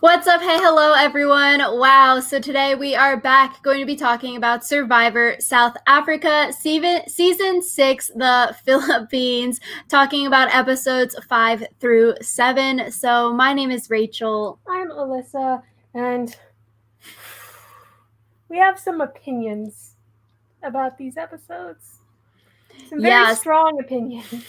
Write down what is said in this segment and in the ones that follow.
What's up? Hey, hello, everyone. Wow. So today we are back going to be talking about Survivor South Africa, season 6, the Philippines, talking about episodes 5 through 7. So my name is Rachel. I'm Alyssa, and we have some opinions about these episodes. Some very strong opinions.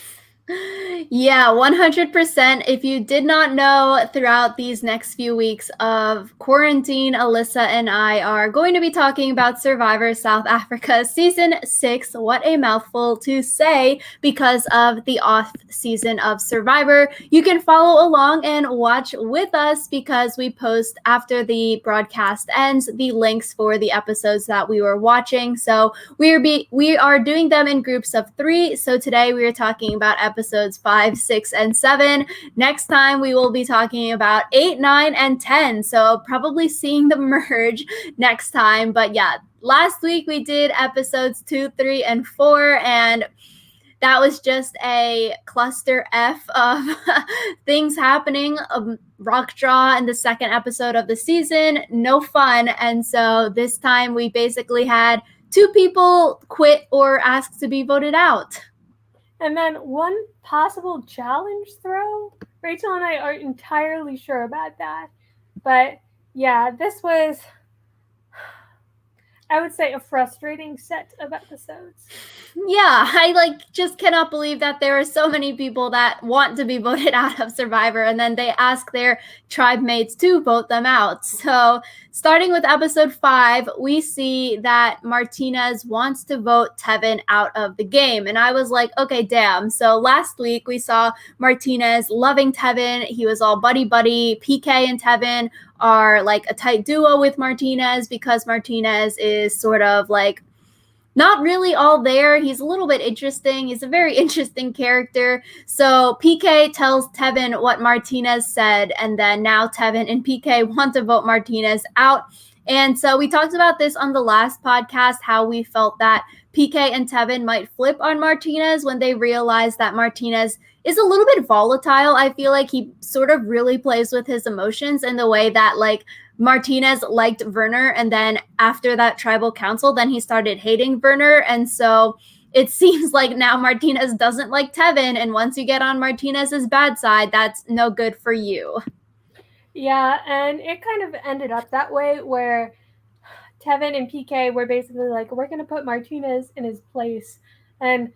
Yeah, 100%. If you did not know, throughout these next few weeks of quarantine, Alyssa and I are going to be talking about Survivor South Africa Season 6. What a mouthful to say because of the off season of Survivor. You can follow along and watch with us because we post after the broadcast ends the links for the episodes that we were watching. So we are doing them in groups of 3. So today we are talking about episodes 5, 6, and 7. Next time we will be talking about 8, 9, and 10. So probably seeing them merge next time. But yeah, last week we did episodes 2, 3, and 4, and that was just a cluster F of things happening. Rock draw in the second episode of the season, no fun. And so this time we basically had 2 people quit or ask to be voted out. And then one possible challenge throw. Rachel and I aren't entirely sure about that. But yeah, this was, I would say, a frustrating set of episodes. Yeah, I just cannot believe that there are so many people that want to be voted out of Survivor, and then they ask their tribe mates to vote them out. So starting with episode 5, we see that Martinez wants to vote Tevin out of the game. And I was like, okay, damn. So last week we saw Martinez loving Tevin. He was all buddy-buddy. PK and Tevin are like a tight duo with Martinez because Martinez is sort of like not really all there. He's a little bit interesting. He's a very interesting character. So PK tells Tevin what Martinez said, and then now Tevin and PK want to vote Martinez out. And so we talked about this on the last podcast, how we felt that PK and Tevin might flip on Martinez when they realize that Martinez is a little bit volatile. I feel like he sort of really plays with his emotions in the way that, like, Martinez liked Werner, and then after that tribal council, then he started hating Werner. And so it seems like now Martinez doesn't like Tevin, and once you get on Martinez's bad side, that's no good for you. Yeah, and it kind of ended up that way where Tevin and PK were basically like, we're going to put Martinez in his place. And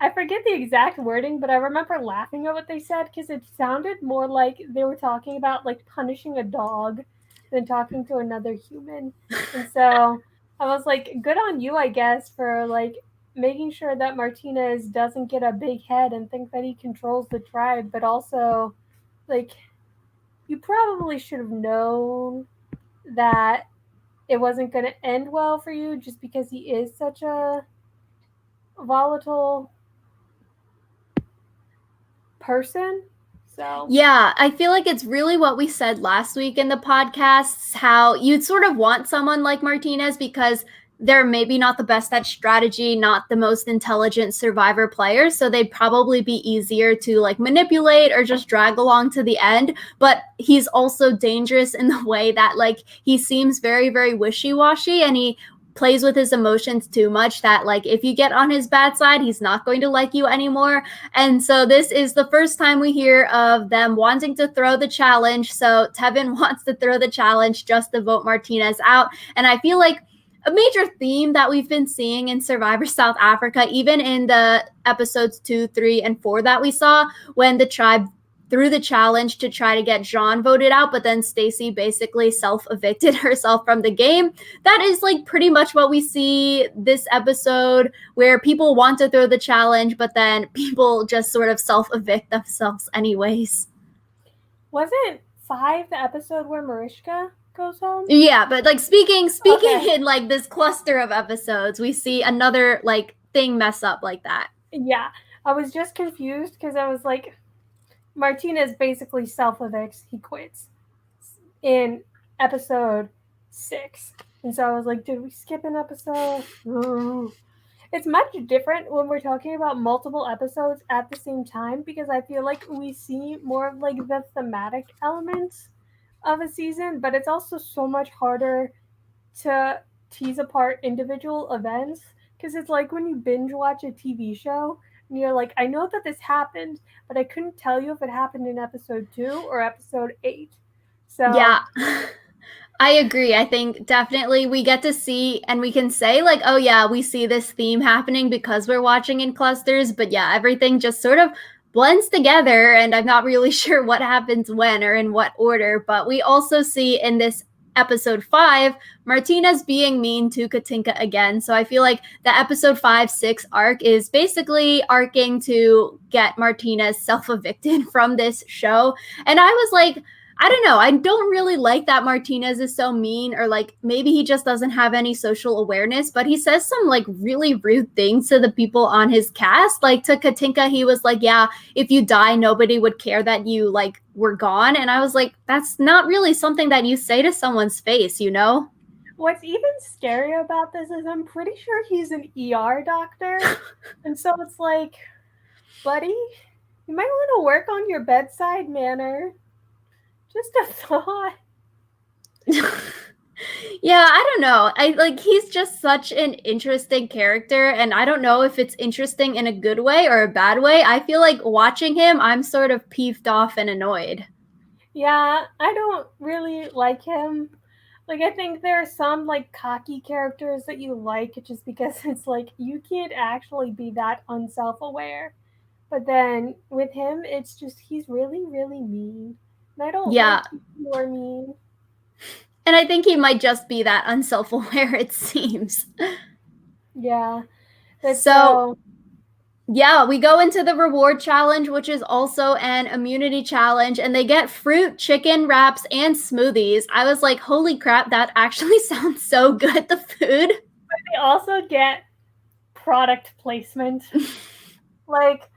I forget the exact wording, but I remember laughing at what they said because it sounded more like they were talking about like punishing a dog than talking to another human. And so I was like, good on you, I guess, for like making sure that Martinez doesn't get a big head and think that he controls the tribe, but also like you probably should have known that it wasn't going to end well for you just because he is such a volatile person. So yeah, I feel like it's really what we said last week in the podcasts, how you'd sort of want someone like Martinez because they're maybe not the best at strategy, not the most intelligent Survivor players, so they'd probably be easier to like manipulate or just drag along to the end. But he's also dangerous in the way that like he seems very, very wishy-washy, and he plays with his emotions too much that like if you get on his bad side, he's not going to like you anymore. And so this is the first time we hear of them wanting to throw the challenge. So Tevin wants to throw the challenge just to vote Martinez out. And I feel like a major theme that we've been seeing in Survivor South Africa, even in the episodes 2, 3, and 4 that we saw, when the tribe threw the challenge to try to get John voted out, but then Stacy basically self-evicted herself from the game. That is like pretty much what we see this episode, where people want to throw the challenge, but then people just sort of self-evict themselves anyways. wasn't 5 the episode where Mariska goes home? Yeah, but like speaking okay. In like this cluster of episodes, we see another like thing mess up like that. Yeah, I was just confused because I was like, Martinez basically self-evicts. He quits in episode 6. And so I was like, did we skip an episode? It's much different when we're talking about multiple episodes at the same time because I feel like we see more of like the thematic elements of a season, but it's also so much harder to tease apart individual events because it's like when you binge watch a TV show and you're like, I know that this happened, but I couldn't tell you if it happened in episode 2 or episode 8. Yeah. So, I agree. I think definitely we get to see and we can say, like, oh, yeah, we see this theme happening because we're watching in clusters. But yeah, everything just sort of blends together. And I'm not really sure what happens when or in what order. But we also see in this episode 5, Martinez being mean to Katinka again. So I feel like the episode 5-6 arc is basically arcing to get Martinez self evicted from this show. And I was like, I don't know. I don't really like that Martinez is so mean, or like maybe he just doesn't have any social awareness, but he says some like really rude things to the people on his cast. Like to Katinka, he was like, yeah, if you die, nobody would care that you like were gone. And I was like, that's not really something that you say to someone's face, you know? what's even scarier about this is I'm pretty sure he's an ER doctor. And so it's like, buddy, you might want to work on your bedside manner. Just a thought. Yeah, I don't know. I like he's just such an interesting character, and I don't know if it's interesting in a good way or a bad way. I feel like watching him, I'm sort of peeved off and annoyed. Yeah, I don't really like him. Like, I think there are some, like, cocky characters that you like just because it's like you can't actually be that unself aware. But then with him, it's just he's really, really mean. And I don't like Yeah, people who are mean. and I think he might just be that unself-aware, it seems. Yeah, but So, so yeah, we go into the reward challenge, which is also an immunity challenge, and they get fruit, chicken wraps, and smoothies. I was like, holy crap, that actually sounds so good, the food. they also get product placement. Like,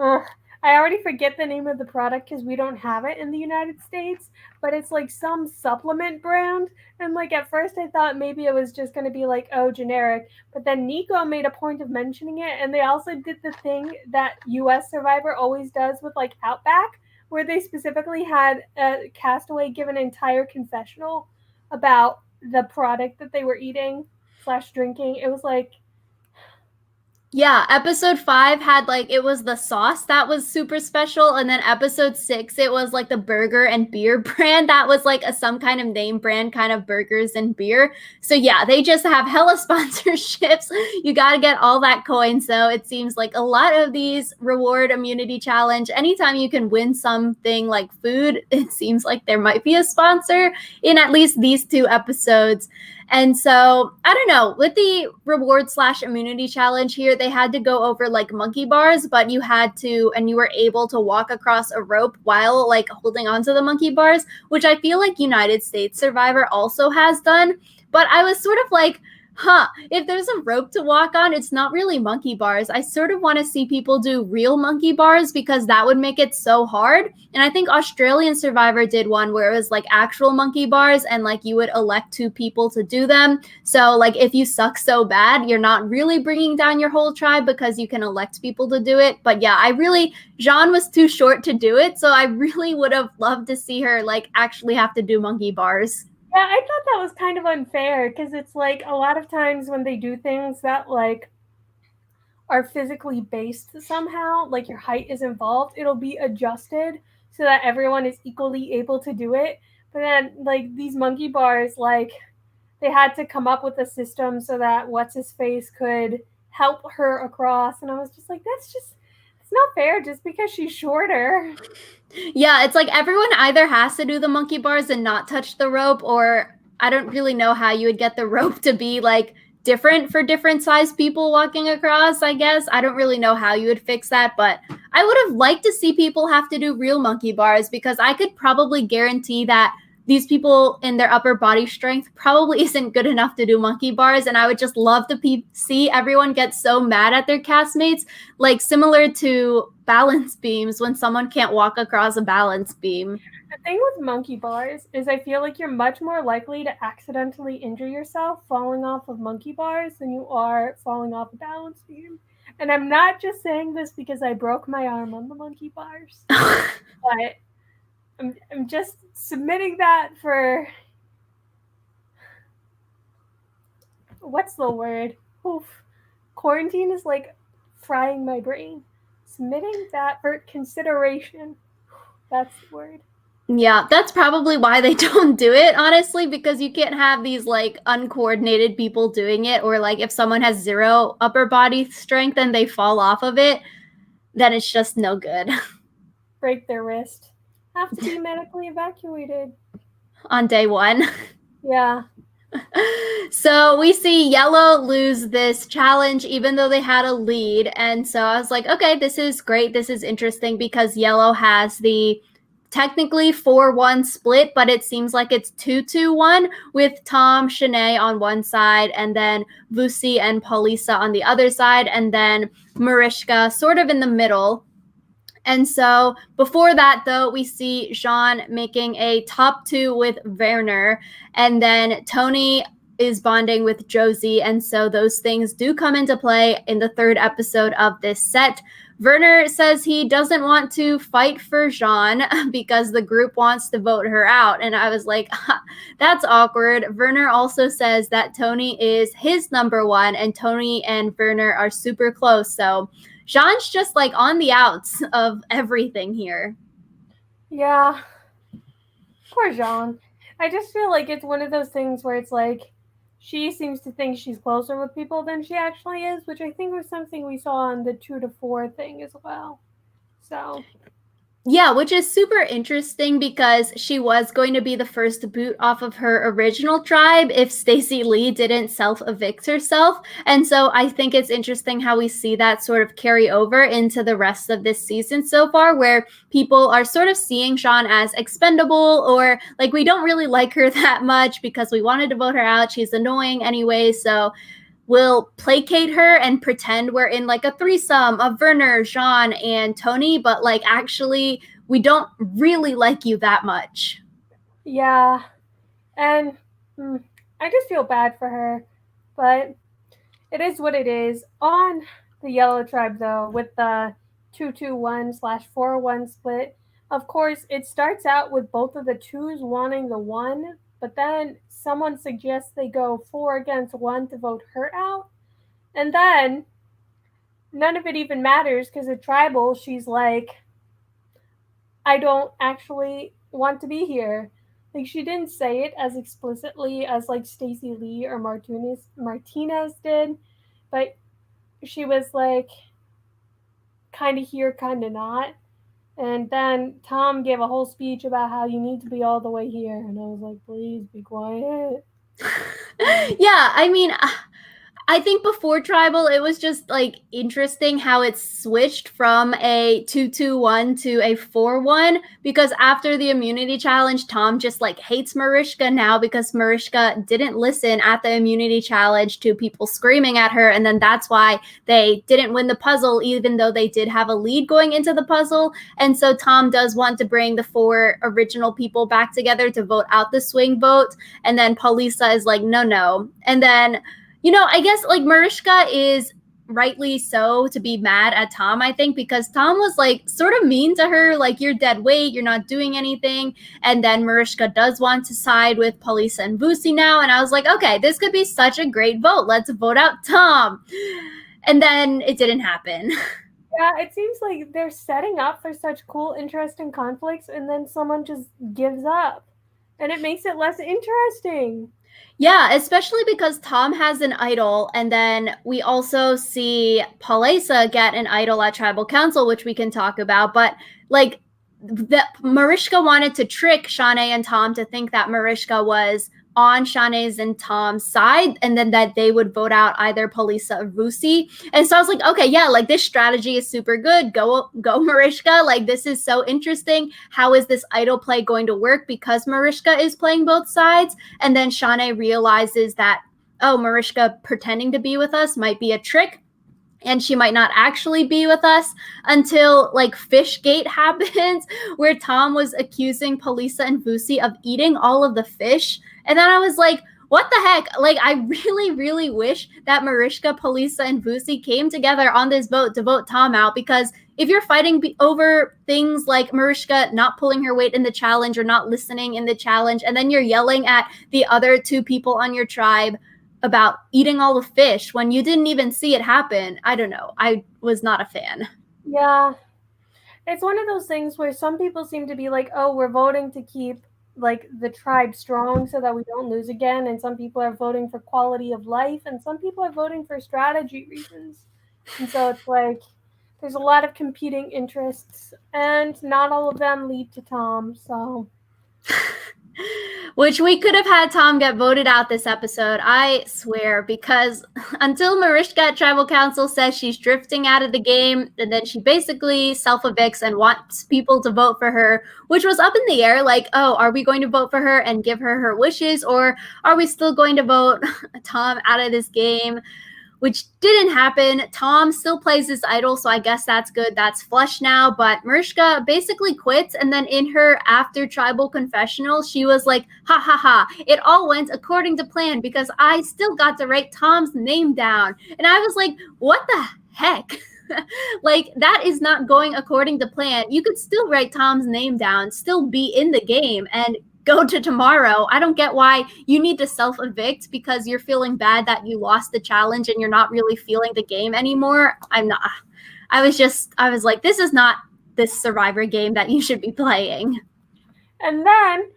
ugh, I already forget the name of the product because we don't have it in the United States, but it's like some supplement brand. And like at first I thought maybe it was just going to be like, oh, generic. But then Nico made a point of mentioning it. And they also did the thing that US Survivor always does with like Outback, where they specifically had a castaway give an entire confessional about the product that they were eating slash drinking. It was like, Yeah, episode 5 had like it was the sauce that was super special, and then episode 6 it was like the burger and beer brand that was like a some kind of name brand kind of burgers and beer. So yeah, they just have hella sponsorships. You got to get all that coin. So it seems like a lot of these reward immunity challenge, anytime you can win something like food, it seems like there might be a sponsor in at least these 2 episodes. And so I don't know, with the reward slash immunity challenge here, they had to go over like monkey bars, but you had to, and you were able to walk across a rope while like holding onto the monkey bars, which I feel like United States Survivor also has done. But I was sort of like, if there's a rope to walk on, it's not really monkey bars. I sort of want to see people do real monkey bars because that would make it so hard. And I think Australian Survivor did one where it was like actual monkey bars and like you would elect 2 people to do them. So like if you suck so bad, you're not really bringing down your whole tribe because you can elect people to do it. But yeah, Jean was too short to do it. So I really would have loved to see her like actually have to do monkey bars. yeah, I thought that was kind of unfair because it's like a lot of times when they do things that like are physically based somehow, like your height is involved, it'll be adjusted so that everyone is equally able to do it. But then like these monkey bars, like they had to come up with a system so that what's his face could help her across, and I was just like, it's not fair just because she's shorter. Yeah, it's like everyone either has to do the monkey bars and not touch the rope, or I don't really know how you would get the rope to be like different for different size people walking across, I guess. I don't really know how you would fix that, but I would have liked to see people have to do real monkey bars because I could probably guarantee that these people in their upper body strength probably isn't good enough to do monkey bars, and I would just love to see everyone get so mad at their castmates, like similar to balance beams when someone can't walk across a balance beam. The thing with monkey bars is I feel like you're much more likely to accidentally injure yourself falling off of monkey bars than you are falling off a balance beam. And I'm not just saying this because I broke my arm on the monkey bars. But I'm just submitting that for, what's the word? Oof. Quarantine is like frying my brain. Submitting that for consideration. That's the word. Yeah, that's probably why they don't do it, honestly, because you can't have these like uncoordinated people doing it, or like if someone has zero upper body strength and they fall off of it, then it's just no good. Break their wrist. Have to be medically evacuated. On day one. Yeah. So we see Yellow lose this challenge even though they had a lead. And so I was like, okay, this is great. This is interesting because Yellow has the technically 4-1 split, but it seems like it's 2-2-1 with Tom, Shanae on one side, and then Vusi and Paulisa on the other side, and then Mariska sort of in the middle. And so before that, though, we see Jean making a top 2 with Werner, and then Tony is bonding with Josie. And so those things do come into play in the 3rd episode of this set. Werner says he doesn't want to fight for Jean because the group wants to vote her out. And I was like, that's awkward. Werner also says that Tony is his number 1, and Tony and Werner are super close. So Jean's just like on the outs of everything here. Yeah. Poor Jean. I just feel like it's one of those things where it's like she seems to think she's closer with people than she actually is, which I think was something we saw on the 2 to 4 thing as well. So yeah, which is super interesting because she was going to be the first boot off of her original tribe if Stacey Lee didn't self-evict herself. And so I think it's interesting how we see that sort of carry over into the rest of this season so far, where people are sort of seeing Jean as expendable, or like we don't really like her that much because we wanted to vote her out. She's annoying anyway, so we'll placate her and pretend we're in like a threesome of Werner, Jean, and Tony, but like actually we don't really like you that much. yeah, and I just feel bad for her, but it is what it is. On the Yellow Tribe, though, with the 2-2-1/4-1 split, of course, it starts out with both of the 2s wanting the 1, but then someone suggests they go 4 against 1 to vote her out. And then none of it even matters because at Tribal, she's like, I don't actually want to be here. Like, she didn't say it as explicitly as like Stacey Lee or Martinez did, but she was like kind of here, kind of not. And then Tom gave a whole speech about how you need to be all the way here. And I was like, please be quiet. Yeah, I mean, I think before Tribal, it was just like interesting how it switched from a 2-2-1 to a 4-1, because after the immunity challenge, Tom just like hates Mariska now because Mariska didn't listen at the immunity challenge to people screaming at her. And then that's why they didn't win the puzzle, even though they did have a lead going into the puzzle. And so Tom does want to bring the 4 original people back together to vote out the swing vote. And then Paulisa is like, no. And then, you know, I guess like Mariska is rightly so to be mad at Tom, I think, because Tom was like sort of mean to her, like, you're dead weight, you're not doing anything. And then Mariska does want to side with Paulisa and Vusi now. And I was like, okay, this could be such a great vote. Let's vote out Tom. And then it didn't happen. Yeah, it seems like they're setting up for such cool, interesting conflicts, and then someone just gives up. And it makes it less interesting. Yeah, especially because Tom has an idol, and then we also see Paulisa get an idol at Tribal Council, which we can talk about. But like, Mariska wanted to trick Shanae and Tom to think that Mariska was on Shanae's and Tom's side, and then that they would vote out either Paulisa or Vusi. And so I was like, okay, yeah, like this strategy is super good. Go Mariska. Like, this is so interesting. How is this idol play going to work? Because Mariska is playing both sides. And then Shanae realizes that, oh, Mariska pretending to be with us might be a trick, and she might not actually be with us, until like Fishgate happens, where Tom was accusing Paulisa and Vusi of eating all of the fish. And then I was like, what the heck? Like, I really, really wish that Mariska, Paulisa, and Vusi came together on this vote to vote Tom out, because if you're fighting over things like Mariska not pulling her weight in the challenge or not listening in the challenge, and then you're yelling at the other 2 people on your tribe about eating all the fish when you didn't even see it happen, I don't know. I was not a fan. Yeah. It's one of those things where some people seem to be like, oh, we're voting to keep like the tribe strong so that we don't lose again, and some people are voting for quality of life, and some people are voting for strategy reasons. And so it's like there's a lot of competing interests, and not all of them lead to Tom. So Which we could have had Tom get voted out this episode, I swear, because until Mariska at Tribal Council says she's drifting out of the game, and then she basically self-evicts and wants people to vote for her, which was up in the air, like, oh, are we going to vote for her and give her her wishes, or are we still going to vote Tom out of this game? Which didn't happen. Tom still plays his idol, so I guess that's good. That's flush now. But Mariska basically quits, and then in her after tribal confessional, she was like, ha ha ha, it all went according to plan because I still got to write Tom's name down. And I was like, what the heck? Like, that is not going according to plan. You could still write Tom's name down, still be in the game, and go to tomorrow. I don't get why you need to self-evict because you're feeling bad that you lost the challenge and you're not really feeling the game anymore. I'm not. I was like, this is not this Survivor game that you should be playing. And then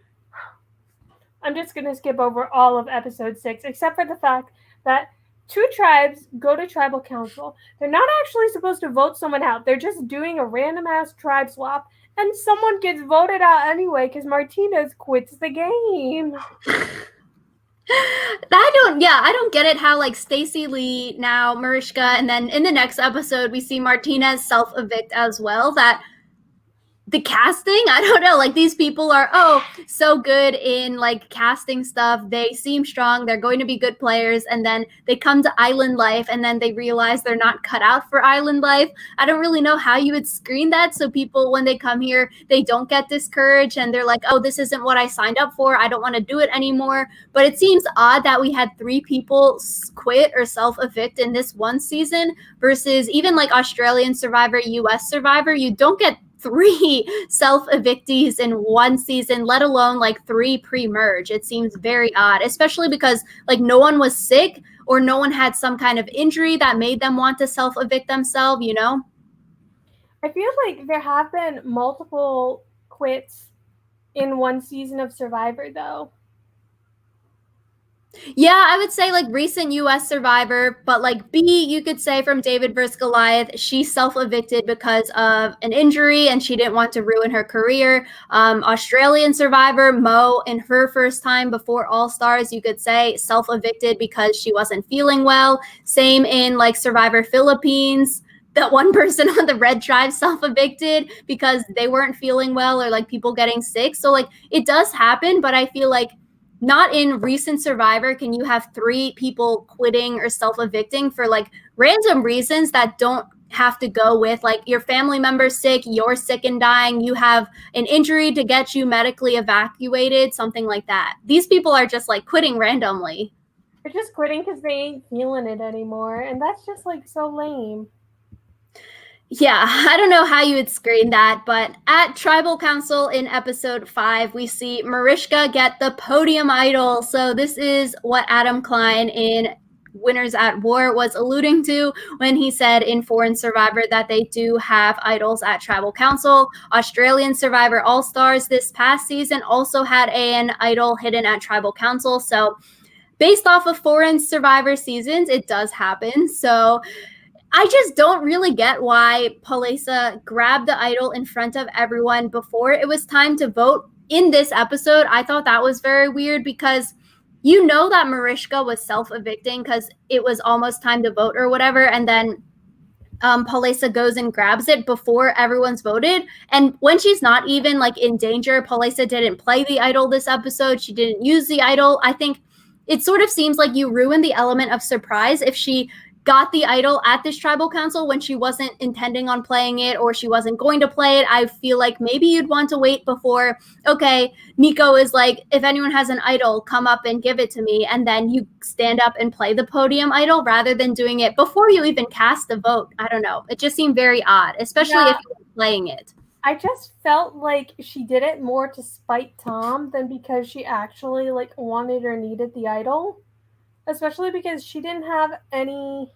I'm just going to skip over all of episode 6, except for the fact that 2 tribes go to tribal council. They're not actually supposed to vote someone out. They're just doing a random ass tribe swap, and someone gets voted out anyway because Martinez quits the game. I don't get it how like Stacey Lee, now Mariska, and then in the next episode we see Martinez self-evict as well. That the casting, I don't know, like these people are so good in like casting stuff. They seem strong, they're going to be good players, and then they come to island life and then they realize they're not cut out for island life. I don't really know how you would screen that so people when they come here they don't get discouraged and they're like, oh, this isn't what I signed up for, I don't want to do it anymore. But it seems odd that we had 3 people quit or self-evict in this one season versus even like Australian Survivor, US Survivor, you don't get 3 self-evictees in one season, let alone like 3 pre-merge. It seems very odd, especially because like no one was sick or no one had some kind of injury that made them want to self-evict themselves, you know? I feel like there have been multiple quits in one season of Survivor, though. Yeah, I would say like recent US Survivor, but like B, you could say from David vs. Goliath, she self-evicted because of an injury and she didn't want to ruin her career. Australian Survivor, Mo, in her first time before All Stars, you could say self-evicted because she wasn't feeling well. Same in like Survivor Philippines. That one person on the red tribe self-evicted because they weren't feeling well or like people getting sick. So like it does happen, but I feel like not in recent Survivor can you have 3 people quitting or self-evicting for like random reasons that don't have to go with like your family member's sick, you're sick and dying, you have an injury to get you medically evacuated, something like that. These people are just like quitting randomly. They're just quitting because they ain't feeling it anymore, and that's just like so lame. Yeah, I don't know how you would screen that, but at Tribal Council in episode 5, we see Mariska get the podium idol. So this is what Adam Klein in Winners at War was alluding to when he said in Foreign Survivor that they do have idols at Tribal Council. Australian Survivor All-Stars this past season also had an idol hidden at Tribal Council. So based off of Foreign Survivor seasons, it does happen. So I just don't really get why Alyssa grabbed the idol in front of everyone before it was time to vote in this episode. I thought that was very weird because you know that Mariska was self-evicting because it was almost time to vote or whatever, and then Alyssa goes and grabs it before everyone's voted. And when she's not even like in danger, Alyssa didn't play the idol this episode. She didn't use the idol. I think it sort of seems like you ruin the element of surprise if she got the idol at this tribal council when she wasn't intending on playing it or she wasn't going to play it, I feel like maybe you'd want to wait before, okay, Nico is like, if anyone has an idol, come up and give it to me. And then you stand up and play the podium idol rather than doing it before you even cast the vote. I don't know. It just seemed very odd, especially if you were playing it. I just felt like she did it more to spite Tom than because she actually like wanted or needed the idol. Especially because she didn't have any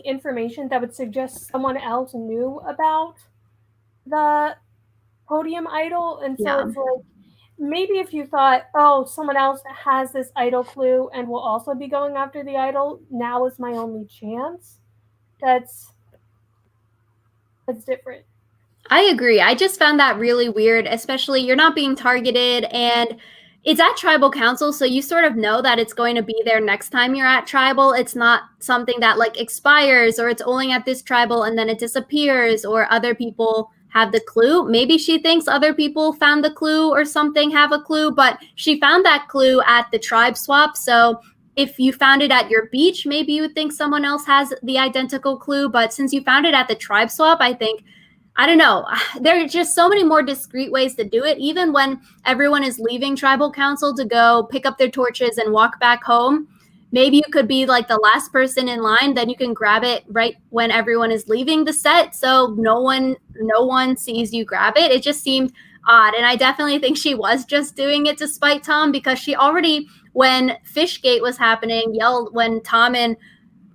information that would suggest someone else knew about the podium idol. And so it's like, maybe if you thought, oh, someone else has this idol clue and will also be going after the idol, now is my only chance. That's different. I agree. I just found that really weird, especially you're not being targeted and it's at tribal council, so you sort of know that it's going to be there next time you're at tribal. It's not something that like expires or it's only at this tribal and then it disappears or other people have the clue. Maybe she thinks other people found the clue or something have a clue, but she found that clue at the tribe swap. So if you found it at your beach, maybe you would think someone else has the identical clue. But since you found it at the tribe swap, I think, I don't know, there are just so many more discreet ways to do it. Even when everyone is leaving tribal council to go pick up their torches and walk back home, maybe you could be like the last person in line, then you can grab it right when everyone is leaving the set. So no one sees you grab it. It just seemed odd. And I definitely think she was just doing it to spite Tom because she already, when Fishgate was happening, yelled when Tom and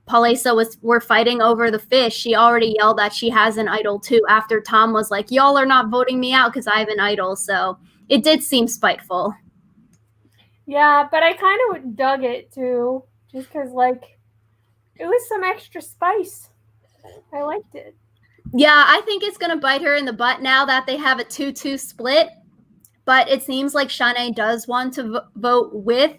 Alyssa were fighting over the fish. She already yelled that she has an idol too after Tom was like, y'all are not voting me out because I have an idol. So it did seem spiteful. Yeah, but I kind of dug it too, just because like it was some extra spice. I liked it. Yeah, I think it's gonna bite her in the butt now that they have a 2-2 split. But it seems like Shanae does want to vote with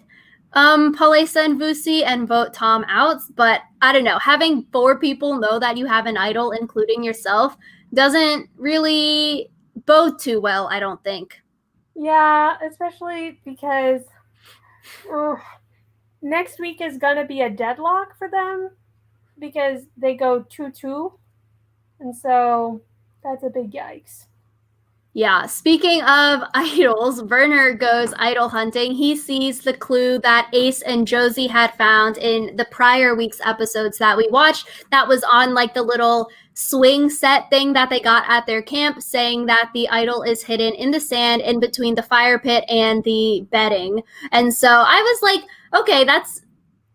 Palesa and Vusi and vote Tom out. But I don't know, having 4 people know that you have an idol, including yourself, doesn't really bode too well, I don't think. Yeah, especially because next week is going to be a deadlock for them because they go 2-2. And so that's a big yikes. Yeah, speaking of idols, Werner goes idol hunting. He sees the clue that Ace and Josie had found in the prior week's episodes that we watched. That was on like the little swing set thing that they got at their camp, saying that the idol is hidden in the sand in between the fire pit and the bedding. And so I was like, okay, that's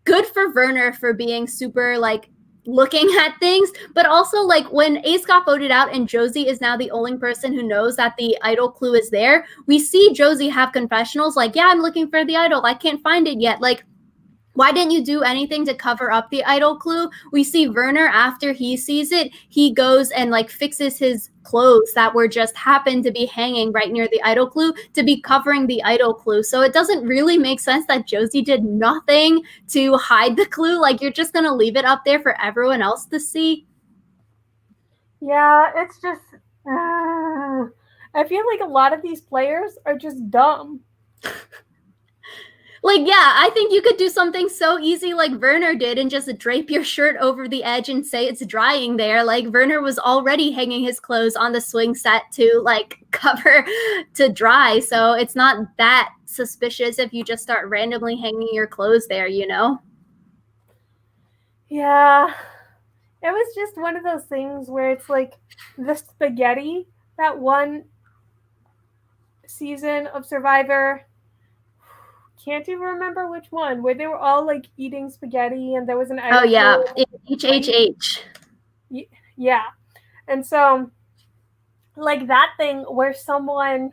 good for Werner for being super like looking at things, but also like when Ace got voted out and Josie is now the only person who knows that the idol clue is there, we see Josie have confessionals like, yeah, I'm looking for the idol, I can't find it yet. Like, why didn't you do anything to cover up the idol clue? We see Werner, after he sees it, he goes and like fixes his clothes that were just happened to be hanging right near the idol clue to be covering the idol clue. So it doesn't really make sense that Josie did nothing to hide the clue. Like, you're just going to leave it up there for everyone else to see. Yeah, it's just, I feel like a lot of these players are just dumb. Like, yeah, I think you could do something so easy like Werner did and just drape your shirt over the edge and say it's drying there. Like, Werner was already hanging his clothes on the swing set to, like, cover to dry. So it's not that suspicious if you just start randomly hanging your clothes there, you know? Yeah. It was just one of those things where it's like the spaghetti, that one season of Survivor, can't even remember which one, where they were all like eating spaghetti and there was an idol. Oh yeah, HHH. Yeah. And so like that thing where someone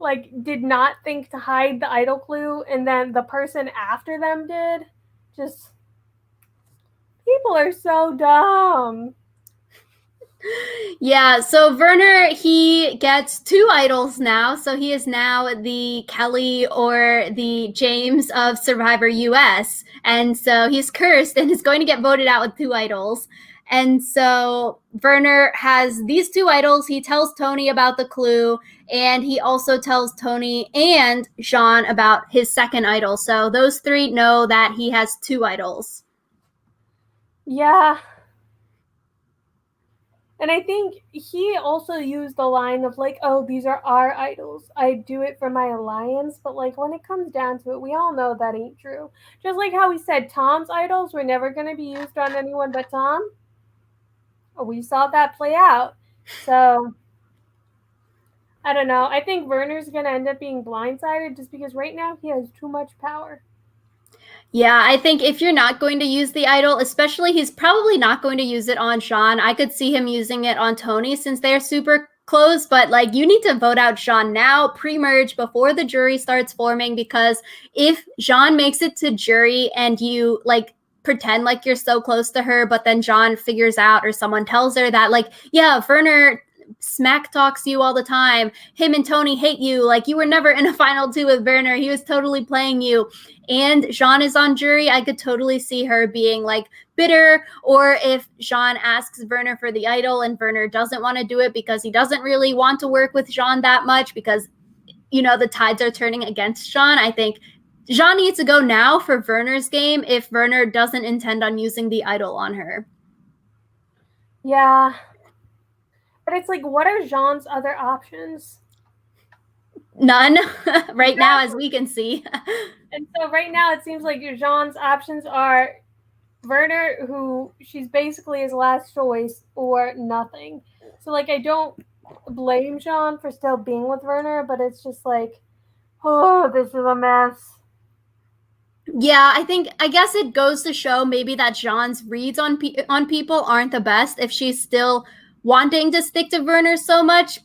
like did not think to hide the idol clue and then the person after them did, just people are so dumb. Yeah, so Werner, he gets 2 idols now. So he is now the Kelly or the James of Survivor US. And so he's cursed and is going to get voted out with 2 idols. And so Werner has these two idols. He tells Tony about the clue, and he also tells Tony and Jean about his second idol. So those three know that he has two idols. Yeah. And I think he also used the line of like, oh, these are our idols. I do it for my alliance. But like when it comes down to it, we all know that ain't true. Just like how he said Tom's idols were never going to be used on anyone but Tom. We saw that play out. So I don't know. I think Werner's going to end up being blindsided just because right now he has too much power. Yeah, I think if you're not going to use the idol, especially he's probably not going to use it on Sean. I could see him using it on Tony since they're super close, but like you need to vote out Jean now, pre-merge, before the jury starts forming, because if Jean makes it to jury and you like pretend like you're so close to her, but then Jean figures out or someone tells her that like, yeah, Werner smack talks you all the time. Him and Tony hate you. Like you were never in a final two with Werner. He was totally playing you. And Jean is on jury. I could totally see her being like bitter, or if Jean asks Werner for the idol and Werner doesn't want to do it because he doesn't really want to work with Jean that much because, you know, the tides are turning against Jean. I think Jean needs to go now for Werner's game if Werner doesn't intend on using the idol on her. Yeah. But it's like, what are Jean's other options? None right now, as we can see. And so right now it seems like Jean's options are Werner, who she's basically his last choice, or nothing. So like I don't blame Jean for still being with Werner, but it's just like, oh, this is a mess. Yeah, I guess it goes to show maybe that Jean's reads on people aren't the best if she's still wanting to stick to Werner so much.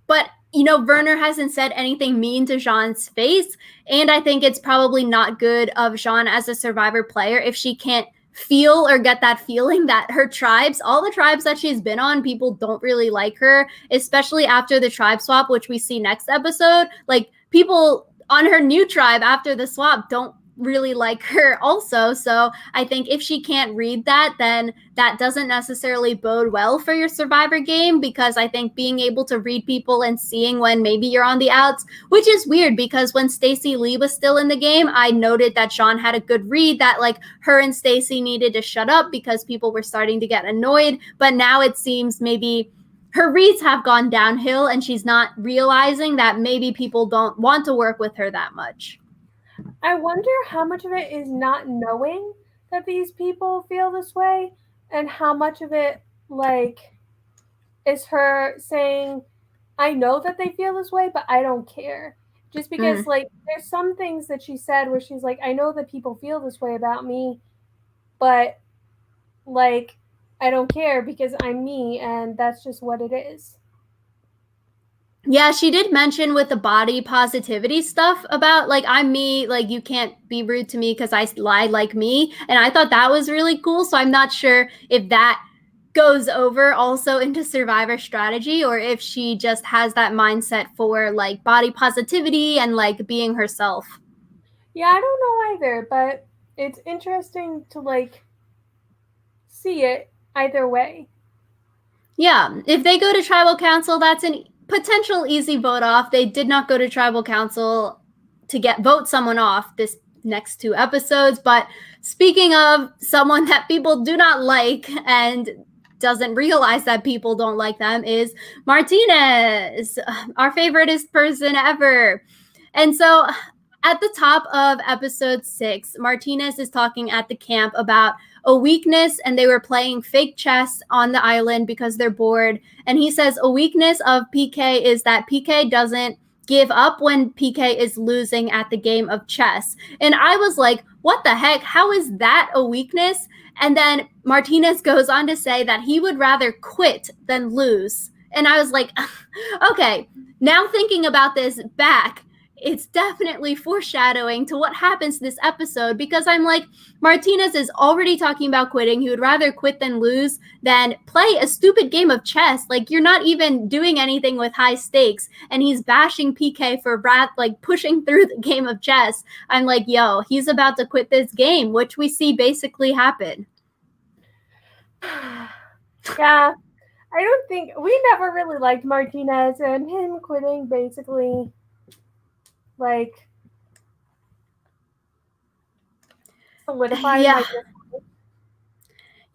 But, you know, Werner hasn't said anything mean to Jean's face. And I think it's probably not good of Jean as a Survivor player if she can't feel or get that feeling that her tribes, all the tribes that she's been on, people don't really like her, especially after the tribe swap, which we see next episode. Like, people on her new tribe after the swap don't really like her also. So I think if she can't read that, then that doesn't necessarily bode well for your Survivor game, because I think being able to read people and seeing when maybe you're on the outs, which is weird because when Stacey Lee was still in the game, I noted that Sean had a good read that like her and Stacey needed to shut up because people were starting to get annoyed. But now it seems maybe her reads have gone downhill and she's not realizing that maybe people don't want to work with her that much. I wonder how much of it is not knowing that these people feel this way, and how much of it, like, is her saying, I know that they feel this way, but I don't care. Just because, like, there's some things that she said where she's like, I know that people feel this way about me, but, like, I don't care because I'm me, and that's just what it is. Yeah, she did mention with the body positivity stuff about like, I'm me, like you can't be rude to me because I lie like me. And I thought that was really cool. So I'm not sure if that goes over also into Survivor strategy, or if she just has that mindset for like body positivity and like being herself. Yeah, I don't know either, but it's interesting to like see it either way. Yeah, if they go to tribal council, that's an potential easy vote off. They did not go to tribal council to vote someone off this next two episodes. But speaking of someone that people do not like and doesn't realize that people don't like them, is Martinez, our favoriteest person ever. And so at the top of episode 6, Martinez is talking at the camp about a weakness, and they were playing fake chess on the island because they're bored. And he says a weakness of PK is that PK doesn't give up when PK is losing at the game of chess. And I was like, what the heck? How is that a weakness? And then Martinez goes on to say that he would rather quit than lose. And I was like, okay, now thinking about this back, it's definitely foreshadowing to what happens this episode, because I'm like, Martinez is already talking about quitting. He would rather quit than lose than play a stupid game of chess. Like, you're not even doing anything with high stakes. And he's bashing PK for like pushing through the game of chess. I'm like, yo, he's about to quit this game, which we see basically happen. Yeah, I don't think we never really liked Martinez, and him quitting basically like solidified my Yeah.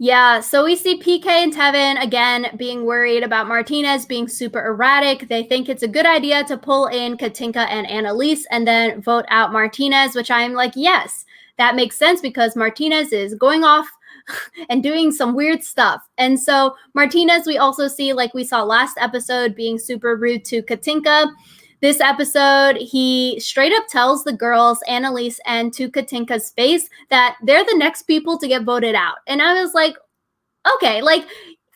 Yeah, so we see PK and Tevin again being worried about Martinez being super erratic. They think it's a good idea to pull in Katinka and Annalise and then vote out Martinez, which I'm like, yes, that makes sense because Martinez is going off and doing some weird stuff. And so Martinez, we also see, like we saw last episode, being super rude to Katinka. This episode, he straight up tells the girls, Annalise and to Katinka's face, that they're the next people to get voted out. And I was like, okay, like,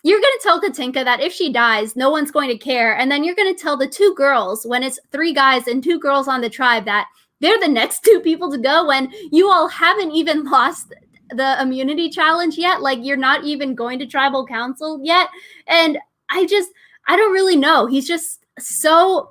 you're going to tell Katinka that if she dies, no one's going to care. And then you're going to tell the two girls, when it's 3 guys and 2 girls on the tribe, that they're the next 2 people to go when you all haven't even lost the immunity challenge yet. Like, you're not even going to tribal council yet. And I don't really know. He's just so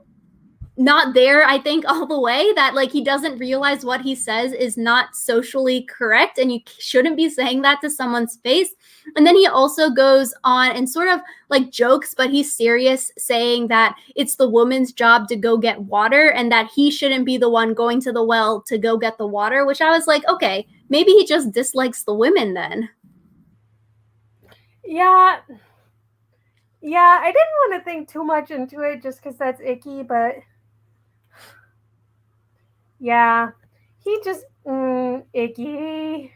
not there, I think, all the way, that like he doesn't realize what he says is not socially correct and you shouldn't be saying that to someone's face. And then he also goes on and sort of like jokes, but he's serious, saying that it's the woman's job to go get water and that he shouldn't be the one going to the well to go get the water, which I was like, okay, maybe he just dislikes the women then. Yeah, I didn't want to think too much into it just because that's icky, but yeah, he just icky.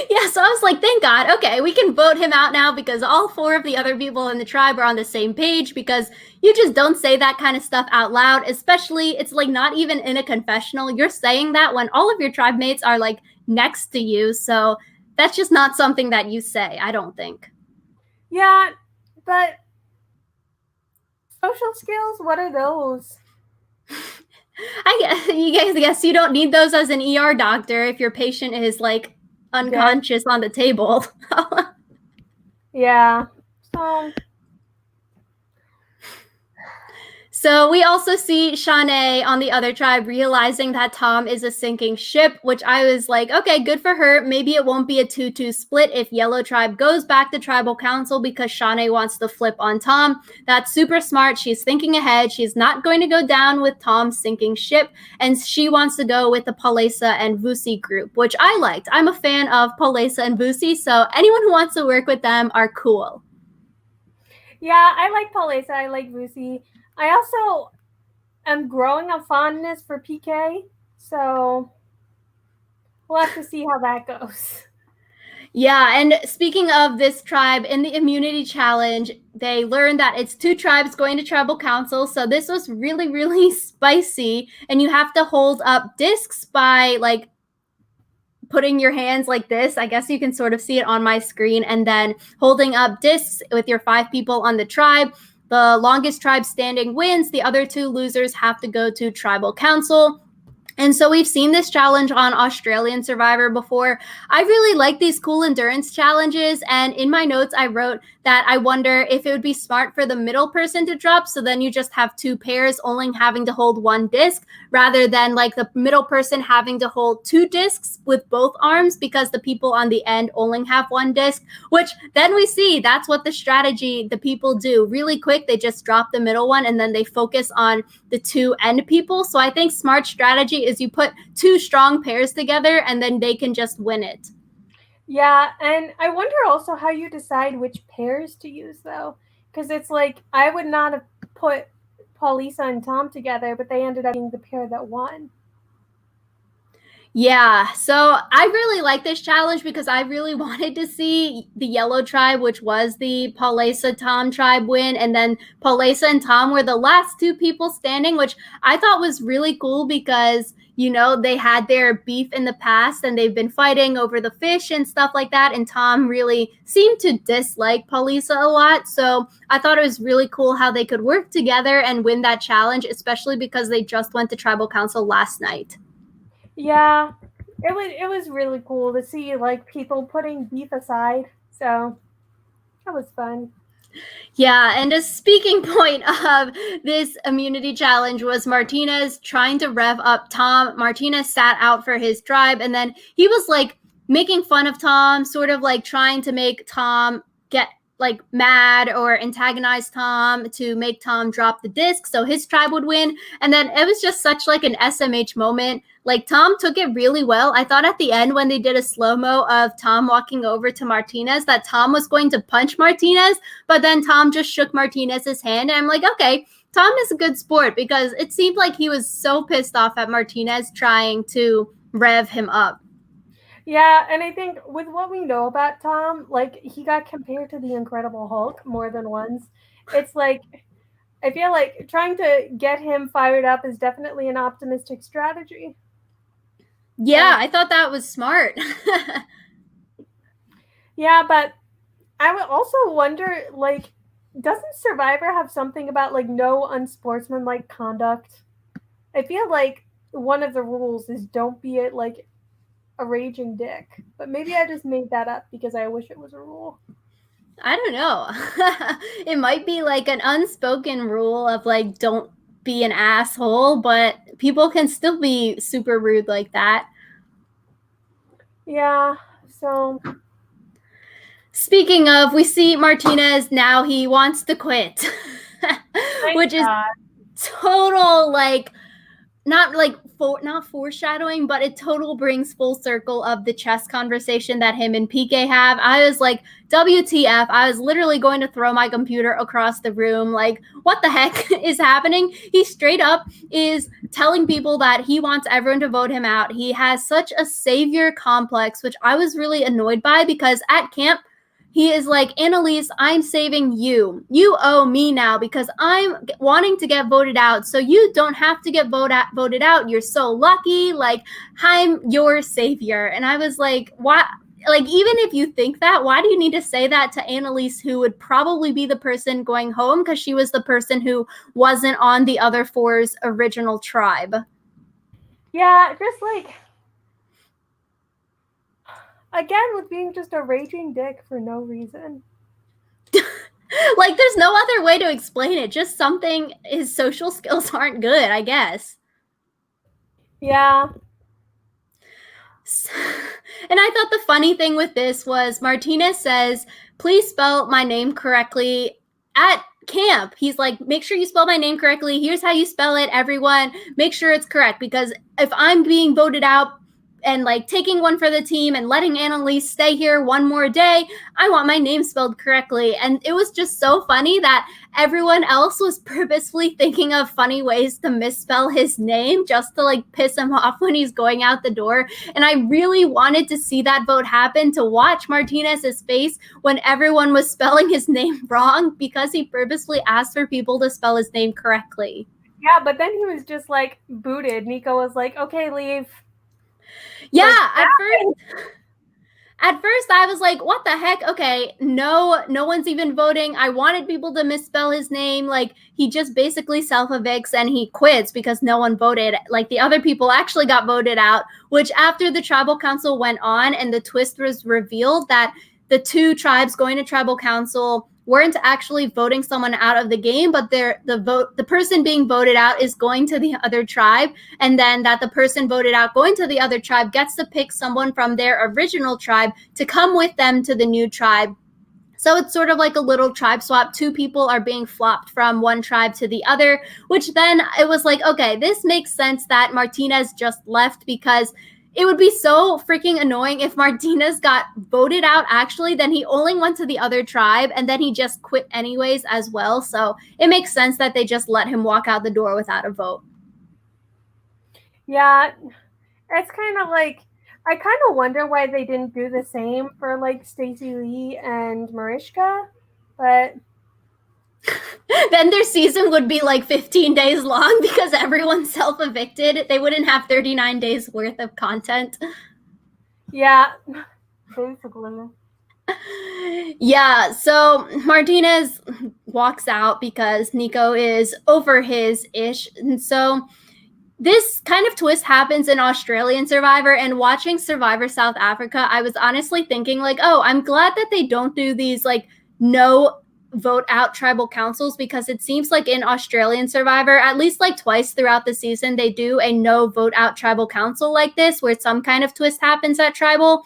Yeah, so I was like, thank God. Okay, we can vote him out now because all 4 of the other people in the tribe are on the same page, because you just don't say that kind of stuff out loud, especially it's like not even in a confessional. You're saying that when all of your tribe mates are like next to you. So that's just not something that you say, I don't think. Yeah, but social skills, what are those? I guess you don't need those as an ER doctor if your patient is like unconscious on the table. Yeah. So we also see Shanae on the other tribe realizing that Tom is a sinking ship, which I was like, okay, good for her. Maybe it won't be a 2-2 split if Yellow Tribe goes back to tribal council because Shanae wants to flip on Tom. That's super smart. She's thinking ahead. She's not going to go down with Tom's sinking ship, and she wants to go with the Palesa and Vusi group, which I liked. I'm a fan of Palesa and Vusi, so anyone who wants to work with them are cool. Yeah, I like Palesa. I like Vusi. I also am growing a fondness for PK, so we'll have to see how that goes. Yeah, and speaking of this tribe, in the immunity challenge, they learned that it's 2 tribes going to tribal council. So this was really, really spicy. And you have to hold up discs by like putting your hands like this. I guess you can sort of see it on my screen, and then holding up discs with your 5 people on the tribe. The longest tribe standing wins. The other 2 losers have to go to tribal council. And so we've seen this challenge on Australian Survivor before. I really like these cool endurance challenges. And in my notes, I wrote that I wonder if it would be smart for the middle person to drop. So then you just have 2 pairs only having to hold 1 disc, rather than like the middle person having to hold 2 discs with both arms because the people on the end only have 1 disc, which then we see that's what the strategy the people do. Really quick, they just drop the middle one and then they focus on the 2 end people. So I think smart strategy is you put 2 strong pairs together and then they can just win it. Yeah, and I wonder also how you decide which pairs to use, though. Because it's like, I would not have put Paulisa and Tom together, but they ended up being the pair that won. Yeah, so I really like this challenge because I really wanted to see the Yellow Tribe, which was the Palesa Tom tribe, win. And then Palesa and Tom were the last 2 people standing, which I thought was really cool because, you know, they had their beef in the past and they've been fighting over the fish and stuff like that. And Tom really seemed to dislike Palesa a lot. So I thought it was really cool how they could work together and win that challenge, especially because they just went to tribal council last night. Yeah, it was really cool to see like people putting beef aside. So that was fun. Yeah, and a speaking point of this immunity challenge was Martinez trying to rev up Tom. Martinez sat out for his tribe, and then he was like making fun of Tom, sort of like trying to make Tom get like mad or antagonize Tom to make Tom drop the disc so his tribe would win. And then it was just such like an SMH moment. Like Tom took it really well. I thought at the end when they did a slow-mo of Tom walking over to Martinez that Tom was going to punch Martinez, but then Tom just shook Martinez's hand. And I'm like, okay, Tom is a good sport, because it seemed like he was so pissed off at Martinez trying to rev him up. Yeah, and I think with what we know about Tom, like he got compared to the Incredible Hulk more than once. It's like I feel like trying to get him fired up is definitely an optimistic strategy. Yeah, I thought that was smart. Yeah, but I would also wonder, like, doesn't Survivor have something about like no unsportsmanlike conduct? I feel like one of the rules is don't be it like a raging dick. But maybe I just made that up because I wish it was a rule. I don't know. It might be like an unspoken rule of like don't be an asshole, but people can still be super rude like that. Yeah, so Speaking of, we see Martinez now, he wants to quit. Which is total like not foreshadowing, but it total brings full circle of the chess conversation that him and PK have. I was like, WTF. I was literally going to throw my computer across the room. Like, what the heck is happening? He straight up is telling people that he wants everyone to vote him out. He has such a savior complex, which I was really annoyed by, because at camp, he is like, Annalise, I'm saving you. You owe me now because I'm wanting to get voted out. So you don't have to get voted out. You're so lucky. Like, I'm your savior. And I was like, what? Like, even if you think that, why do you need to say that to Annalise, who would probably be the person going home because she was the person who wasn't on the other four's original tribe? yeah, just like again with being just a raging dick for no reason. Like, there's no other way to explain it. Just something, his social skills aren't good, I guess. Yeah. And I thought the funny thing with this was Martinez says, please spell my name correctly at camp. He's like, make sure you spell my name correctly. Here's how you spell it, everyone. Make sure it's correct, because if I'm being voted out and like taking one for the team and letting Annalise stay here one more day, I want my name spelled correctly. And it was just so funny that everyone else was purposefully thinking of funny ways to misspell his name just to like piss him off when he's going out the door. And I really wanted to see that vote happen, to watch Martinez's face when everyone was spelling his name wrong, because he purposefully asked for people to spell his name correctly. Yeah, but then he was just like booted. Nico was like, okay, leave. Yeah, at first I was like, what the heck? Okay, no one's even voting. I wanted people to misspell his name. Like, he just basically self-evicts and he quits because no one voted. Like, the other people actually got voted out, which after the tribal council went on and the twist was revealed that the two tribes going to tribal council weren't actually voting someone out of the game, but the person being voted out is going to the other tribe, and then that the person voted out going to the other tribe gets to pick someone from their original tribe to come with them to the new tribe. So it's sort of like a little tribe swap. Two people are being flopped from one tribe to the other, which then it was like, okay, this makes sense that Martinez just left, because it would be so freaking annoying if Martinez got voted out actually, then he only went to the other tribe and then he just quit anyways as well. So it makes sense that they just let him walk out the door without a vote. Yeah, it's kind of like, I kind of wonder why they didn't do the same for like Stacey Lee and Mariska, but then their season would be like 15 days long because everyone's self-evicted. They wouldn't have 39 days worth of content. Yeah, basically. Yeah, so Martinez walks out because Nico is over his ish. And so this kind of twist happens in Australian Survivor, and watching Survivor South Africa, I was honestly thinking like, oh, I'm glad that they don't do these like no vote out tribal councils, because it seems like in Australian Survivor, at least like twice throughout the season, they do a no vote out tribal council like this, where some kind of twist happens at tribal.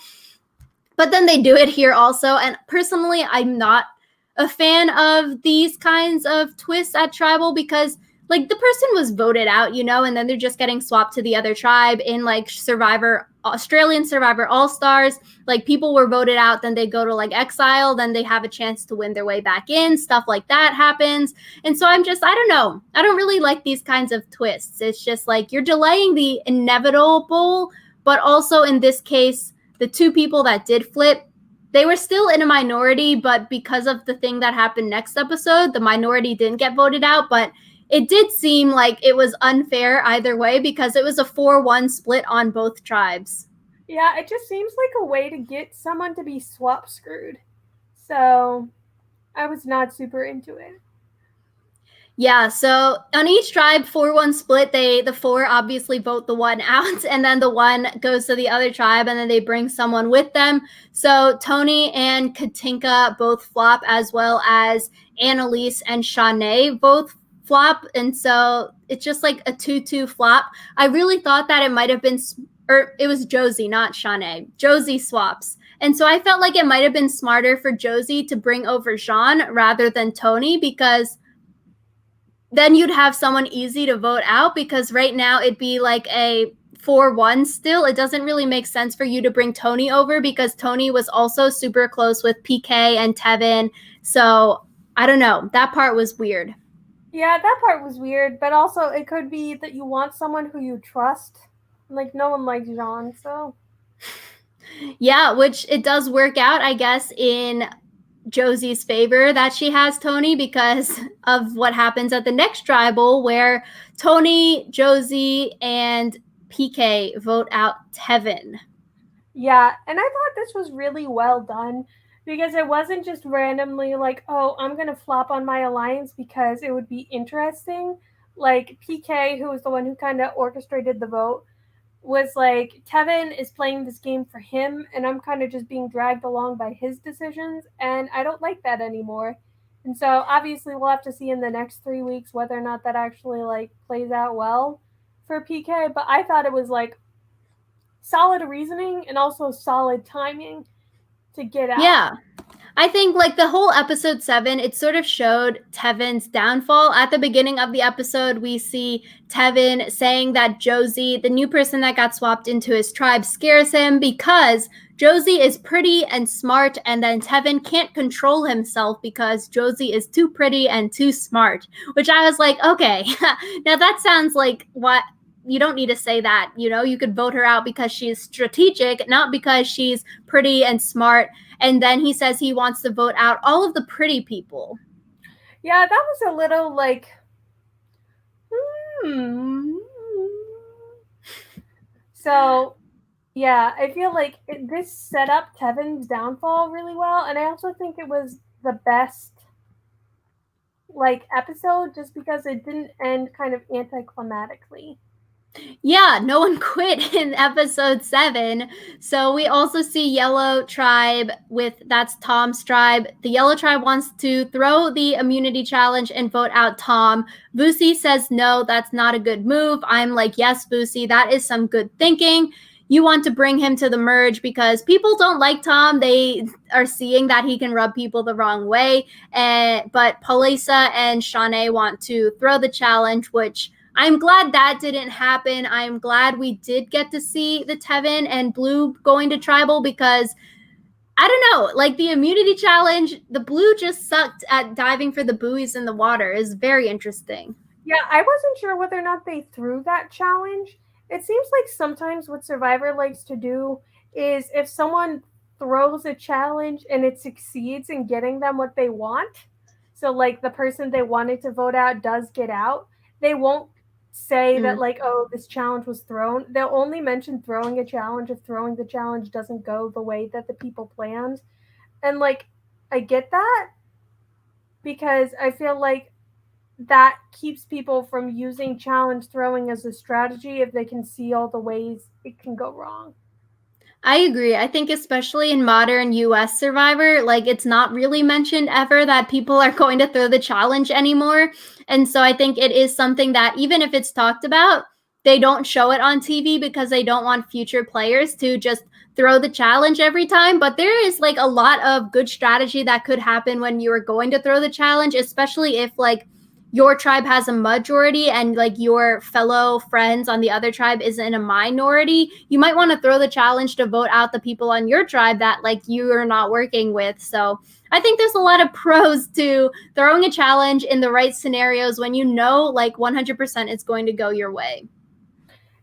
But then they do it here also. And personally, I'm not a fan of these kinds of twists at Tribal because like the person was voted out, you know, and then they're just getting swapped to the other tribe in like Australian Survivor All-Stars. Like people were voted out, then they go to like exile, then they have a chance to win their way back in. Stuff like that happens. And so I don't know. I don't really like these kinds of twists. It's just like you're delaying the inevitable, but also in this case, the two people that did flip, they were still in a minority, but because of the thing that happened next episode, the minority didn't get voted out. But it did seem like it was unfair either way because it was a 4-1 split on both tribes. Yeah, it just seems like a way to get someone to be swap screwed. So I was not super into it. Yeah, so on each tribe, 4-1 split, the 4 obviously vote the 1 out, and then the 1 goes to the other tribe, and then they bring someone with them. So Tony and Katinka both flop, as well as Annalise and Shanae both flop, and so it's just like a 2-2 flop. I really thought that it might have been, or it was Josie, not Shanae. Josie swaps. And so I felt like it might have been smarter for Josie to bring over Jean rather than Tony because then you'd have someone easy to vote out because right now it'd be like a 4-1 still. It doesn't really make sense for you to bring Tony over because Tony was also super close with PK and Tevin. So I don't know. That part was weird. Yeah, that part was weird, but also it could be that you want someone who you trust. Like, no one likes Jean, so. Yeah, which it does work out, I guess, in Josie's favor that she has Tony because of what happens at the next tribal where Tony, Josie, and PK vote out Tevin. Yeah, and I thought this was really well done because it wasn't just randomly like, oh, I'm going to flop on my alliance because it would be interesting. Like PK, who was the one who kind of orchestrated the vote, was like, Tevin is playing this game for him, and I'm kind of just being dragged along by his decisions, and I don't like that anymore. And so obviously we'll have to see in the next 3 weeks whether or not that actually like plays out well for PK, but I thought it was like solid reasoning and also solid timing to get out. Yeah. I think like the whole episode 7, it sort of showed Tevin's downfall. At the beginning of the episode, we see Tevin saying that Josie, the new person that got swapped into his tribe, scares him because Josie is pretty and smart, and then Tevin can't control himself because Josie is too pretty and too smart, which I was like, okay, now that sounds like what you don't need to say that, you know, you could vote her out because she's strategic, not because she's pretty and smart. And then he says he wants to vote out all of the pretty people. Yeah, that was a little like, So, yeah, I feel like this set up Tevin's downfall really well. And I also think it was the best like episode just because it didn't end kind of anticlimactically. Yeah, no one quit in episode 7. So we also see Yellow Tribe that's Tom's tribe. The Yellow Tribe wants to throw the immunity challenge and vote out Tom. Vusi says, no, that's not a good move. I'm like, yes, Vusi, that is some good thinking. You want to bring him to the merge because people don't like Tom. They are seeing that he can rub people the wrong way. But Alyssa and Shanae want to throw the challenge, which I'm glad that didn't happen. I'm glad we did get to see the Tevin and Blue going to tribal because I don't know, like the immunity challenge, the Blue just sucked at diving for the buoys in the water. Is very interesting. Yeah, I wasn't sure whether or not they threw that challenge. It seems like sometimes what Survivor likes to do is if someone throws a challenge and it succeeds in getting them what they want, so like the person they wanted to vote out does get out, they won't say that like, oh, this challenge was thrown. They'll only mention throwing a challenge if throwing the challenge doesn't go the way that the people planned. And like, I get that because I feel like that keeps people from using challenge throwing as a strategy if they can see all the ways it can go wrong. I agree. I think especially in modern US Survivor, like it's not really mentioned ever that people are going to throw the challenge anymore. And so I think it is something that even if it's talked about, they don't show it on TV because they don't want future players to just throw the challenge every time. But there is like a lot of good strategy that could happen when you are going to throw the challenge, especially if like your tribe has a majority and like your fellow friends on the other tribe is in a minority. You might want to throw the challenge to vote out the people on your tribe that like you are not working with. So I think there's a lot of pros to throwing a challenge in the right scenarios when you know like 100% it's going to go your way.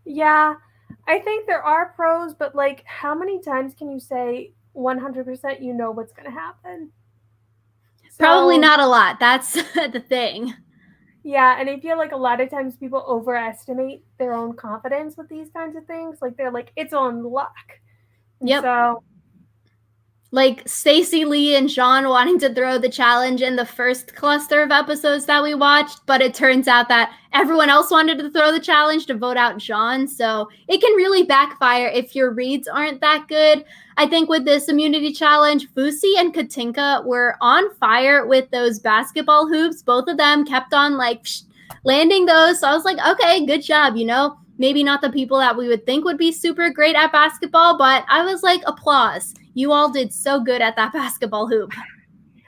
Yeah, I think there are pros, but like, how many times can you say 100% you know what's going to happen? Probably not a lot. That's the thing. Yeah, and I feel like a lot of times people overestimate their own confidence with these kinds of things. Like, they're like, it's on luck. And yep. So, like Stacey Lee and Sean wanting to throw the challenge in the first cluster of episodes that we watched, but it turns out that everyone else wanted to throw the challenge to vote out Sean. So it can really backfire if your reads aren't that good. I think with this immunity challenge, Vusi and Katinka were on fire with those basketball hoops. Both of them kept on like landing those. So I was like, okay, good job, you know? Maybe not the people that we would think would be super great at basketball, but I was like, applause. You all did so good at that basketball hoop.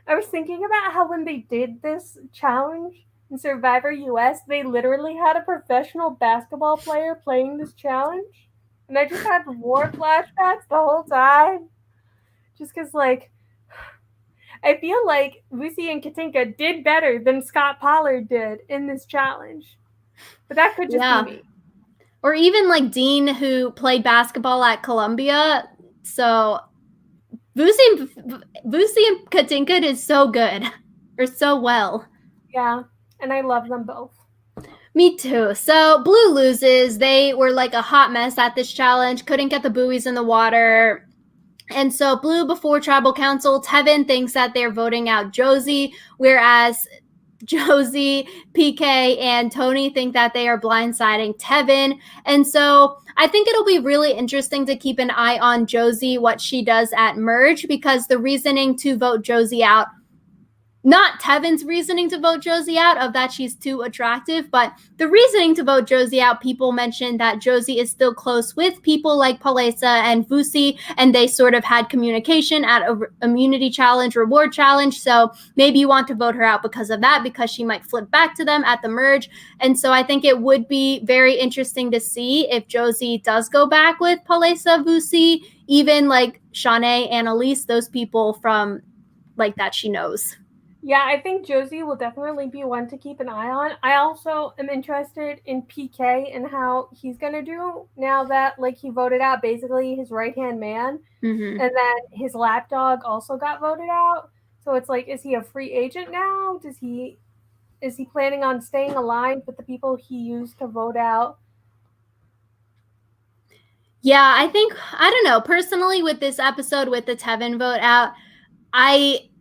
I was thinking about how when they did this challenge in Survivor US, they literally had a professional basketball player playing this challenge. And I just had war flashbacks the whole time. Just because, like, I feel like Lucy and Katinka did better than Scott Pollard did in this challenge. But that could just be me. Or even like Dean, who played basketball at Columbia. So Vusi and Katinka did so good, or so well. Yeah, and I love them both. Me too. So Blue loses. They were like a hot mess at this challenge, couldn't get the buoys in the water. And so Blue, before Tribal Council, Tevin thinks that they're voting out Josie, whereas Josie, PK, and Tony think that they are blindsiding Tevin. And so I think it'll be really interesting to keep an eye on Josie, what she does at Merge, because the reasoning to vote Josie out, not Tevin's reasoning to vote Josie out of that she's too attractive, but the reasoning to vote Josie out, people mentioned that Josie is still close with people like Alyssa and Vusi, and they sort of had communication at a immunity challenge, reward challenge. So maybe you want to vote her out because of that, because she might flip back to them at the merge. And so I think it would be very interesting to see if Josie does go back with Alyssa, Vusi, even like Shanae and Elise, those people from like that she knows. Yeah, I think Josie will definitely be one to keep an eye on. I also am interested in PK and how he's going to do now that like he voted out basically his right-hand man. Mm-hmm. And then his lapdog also got voted out. So it's like, is he a free agent now? Is he planning on staying aligned with the people he used to vote out? Yeah, I think, I don't know, personally with this episode with the Tevin vote out, I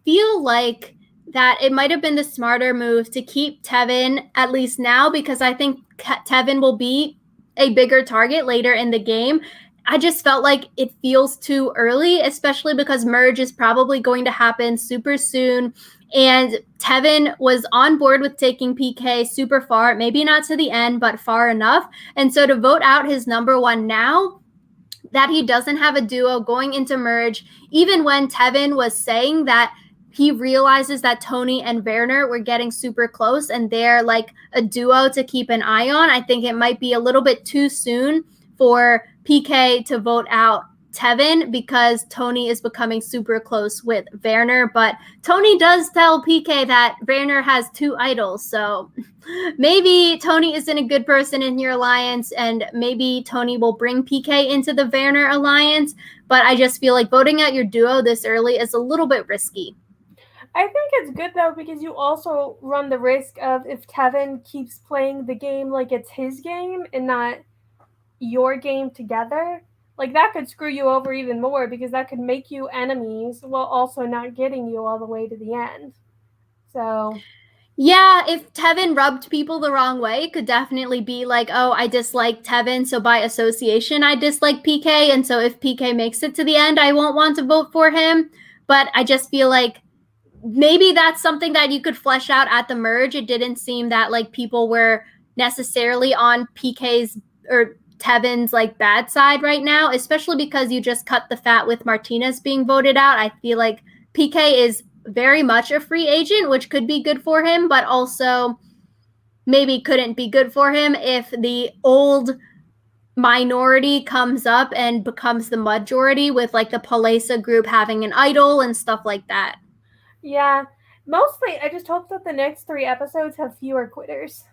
feel like that it might have been the smarter move to keep Tevin at least now, because I think Tevin will be a bigger target later in the game. I just felt like it feels too early, especially because Merge is probably going to happen super soon. And Tevin was on board with taking PK super far, maybe not to the end, but far enough. And so to vote out his number one now, that he doesn't have a duo going into Merge, even when Tevin was saying that he realizes that Tony and Werner were getting super close and they're like a duo to keep an eye on, I think it might be a little bit too soon for PK to vote out Tevin, because Tony is becoming super close with Werner. But Tony does tell PK that Werner has two idols. So maybe Tony isn't a good person in your alliance, and maybe Tony will bring PK into the Werner alliance. But I just feel like voting out your duo this early is a little bit risky. I think it's good though, because you also run the risk of, if Tevin keeps playing the game like it's his game and not your game together, like that could screw you over even more, because that could make you enemies while also not getting you all the way to the end. So yeah, if Tevin rubbed people the wrong way, it could definitely be like, oh, I dislike Tevin, so by association I dislike PK, and so if PK makes it to the end, I won't want to vote for him. But I just feel like maybe that's something that you could flesh out at the merge. It didn't seem that like people were necessarily on PK's or Tevin's like bad side right now, especially because you just cut the fat with Martinez being voted out. I feel like PK is very much a free agent, which could be good for him, but also maybe couldn't be good for him if the old minority comes up and becomes the majority with like the Palesa group having an idol and stuff like that. Yeah, mostly I just hope that the next 3 episodes have fewer quitters.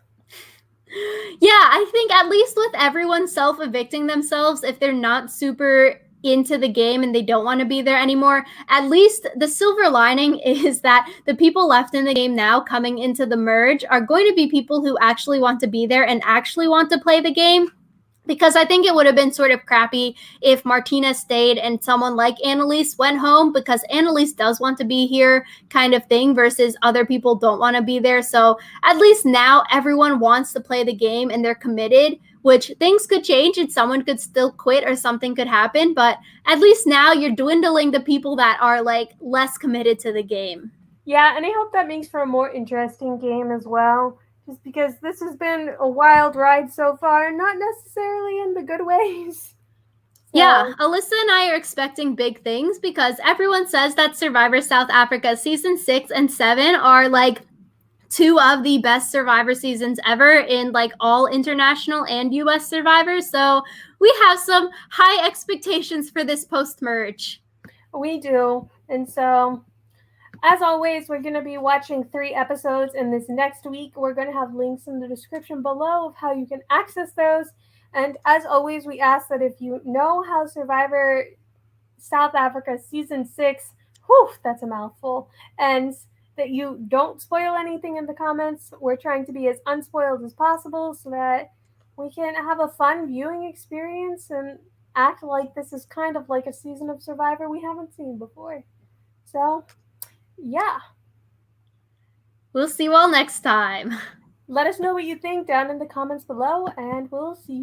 Yeah, I think at least with everyone self-evicting themselves, if they're not super into the game and they don't want to be there anymore, at least the silver lining is that the people left in the game now coming into the merge are going to be people who actually want to be there and actually want to play the game. Because I think it would have been sort of crappy if Martinez stayed and someone like Annalise went home, because Annalise does want to be here kind of thing versus other people don't want to be there. So at least now everyone wants to play the game and they're committed, which things could change and someone could still quit or something could happen. But at least now you're dwindling the people that are like less committed to the game. Yeah, and I hope that makes for a more interesting game as well. Just because this has been a wild ride so far, not necessarily in the good ways. So. Yeah, Alyssa and I are expecting big things because everyone says that Survivor South Africa season 6 and 7 are like 2 of the best Survivor seasons ever in like all international and US Survivors. So we have some high expectations for this post-merge. We do. And so, as always, we're going to be watching 3 episodes in this next week. We're going to have links in the description below of how you can access those. And as always, we ask that if you know how Survivor South Africa Season 6, whew, that's a mouthful, and that you don't spoil anything in the comments. We're trying to be as unspoiled as possible so that we can have a fun viewing experience and act like this is kind of like a season of Survivor we haven't seen before. So, yeah. We'll see you all next time. Let us know what you think down in the comments below, and we'll see you